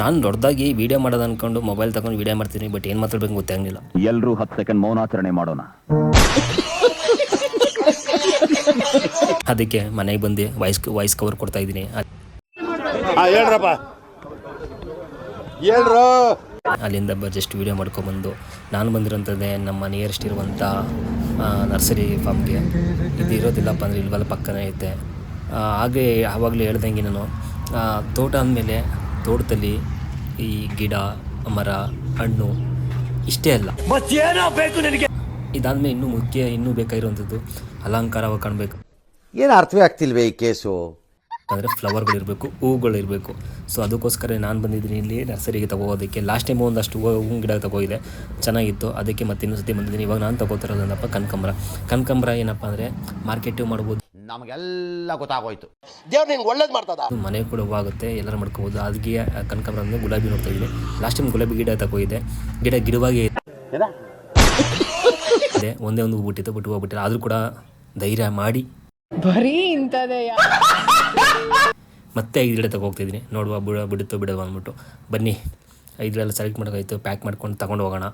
ನಾನು ದೊಡ್ಡದಾಗಿ ವೀಡಿಯೋ ಮಾಡೋದು ಅಂದ್ಕೊಂಡು ಮೊಬೈಲ್ ತಗೊಂಡು ವೀಡಿಯೋ ಮಾಡ್ತೀನಿ, ಬಟ್ ಏನು ಮಾತಾಡಬೇಕು ಗೊತ್ತಾಗಲಿಲ್ಲ. ಎಲ್ಲರೂ 10 ಸೆಕೆಂಡ್ ಮೌನಾಚರಣೆ ಮಾಡೋಣ. ಅದಕ್ಕೆ ಮನೆಗೆ ಬಂದು ವಾಯ್ಸ್ ಕವರ್ ಕೊಡ್ತಾ ಇದ್ದೀನಿ. ಅಲ್ಲಿಂದ ಜಸ್ಟ್ ವೀಡಿಯೋ ಮಾಡ್ಕೊಬಂದು ನಾನು ಬಂದಿರೋಂಥದ್ದೇ ನಮ್ಮ ನಿಯರೆಸ್ಟ್ ಇರುವಂಥ ನರ್ಸರಿ ಫಾರ್ಮ್ಗೆ. ಇದು ಇರೋದಿಲ್ಲಪ್ಪ ಅಂದರೆ ಇಲ್ವಲ್ಲ ಪಕ್ಕನೇ ಐತೆ. ಹಾಗೆ ಆವಾಗಲೇ ಹೇಳ್ದಂಗೆ ನಾನು ತೋಟ ಅಂದಮೇಲೆ ತೋಟದಲ್ಲಿ ಈ ಗಿಡ ಮರ ಹಣ್ಣು ಇಷ್ಟೇ ಅಲ್ಲ, ಇದಾದಮೇಲೆ ಇನ್ನೂ ಬೇಕಾಗಿರುವಂಥದ್ದು ಅಲಂಕಾರವಾಗಿ ಕಾಣಬೇಕು. ಏನು ಅರ್ಥವೇ ಆಗ್ತಿಲ್ವೇ ಈ ಕೇಸು ಅಂದರೆ ಫ್ಲವರ್ಗಳಿರಬೇಕು, ಹೂವುಗಳಿರಬೇಕು. ಸೊ ಅದಕ್ಕೋಸ್ಕರ ನಾನು ಬಂದಿದ್ದೀನಿ ಇಲ್ಲಿ ನರ್ಸರಿಗೆ ತಗೋದಕ್ಕೆ. ಲಾಸ್ಟ್ ಟೈಮ್ ಒಂದಷ್ಟು ಹೂವಿನ ಗಿಡ ತಗೋಗಿದೆ, ಚೆನ್ನಾಗಿತ್ತು. ಅದಕ್ಕೆ ಮತ್ತೆ ಇನ್ನೊಂದು ಸತಿ ಬಂದಿದ್ದೀನಿ. ಇವಾಗ ನಾನು ತಗೋತಿರೋದನ್ನಪ್ಪ ಕನಕಾಂಬರ ಏನಪ್ಪ ಅಂದರೆ ಮಾರ್ಕೆಟಿಂಗ್ ಮಾಡ್ಬೋದು, ನಮಗೆಲ್ಲ ಗೊತ್ತಾಗೋಯ್ತು. ದೇವ್ರು ನಿಂಗೆ ಒಳ್ಳೇದು ಮಾಡ್ತದ, ಮನೆ ಕೂಡ ಹೂವಾಗುತ್ತೆ, ಎಲ್ಲರೂ ಮಾಡ್ಕೋಬೋದು. ಅದಕ್ಕೆ ಕನಕಾಂಬರ ಅಂದರೆ ಗುಲಾಬಿ ನೋಡ್ತಾ ಇದ್ದೀನಿ. ಲಾಸ್ಟ್ ಟೈಮ್ ಗುಲಾಬಿ ಗಿಡ ತಗೋಗಿದೆ, ಗಿಡವಾಗಿ ಇದೆ, ಒಂದೇ ಒಂದು ಹೂ ಬಿಟ್ಟಿತ್ತು, ಬಿಟ್ಟು ಹೋಗ್ಬಿಟ್ಟಿಲ್ಲ. ಆದರೂ ಕೂಡ ಧೈರ್ಯ ಮಾಡಿ ಬರೀ ಇಂಥದೇ ಮತ್ತೆ 5 ಗಿಡ ತಗೋಗ್ತಿದ್ದೀನಿ. ನೋಡುವ ಬಿಡುತ್ತೋ ಬಿಡುವ ಅಂದ್ಬಿಟ್ಟು ಬನ್ನಿ 5 ಗಿಡ ಎಲ್ಲ ಸೆಲೆಕ್ಟ್ ಮಾಡೋಕ್ಕಾಯ್ತು, ಪ್ಯಾಕ್ ಮಾಡ್ಕೊಂಡು ತಗೊಂಡು ಹೋಗೋಣ.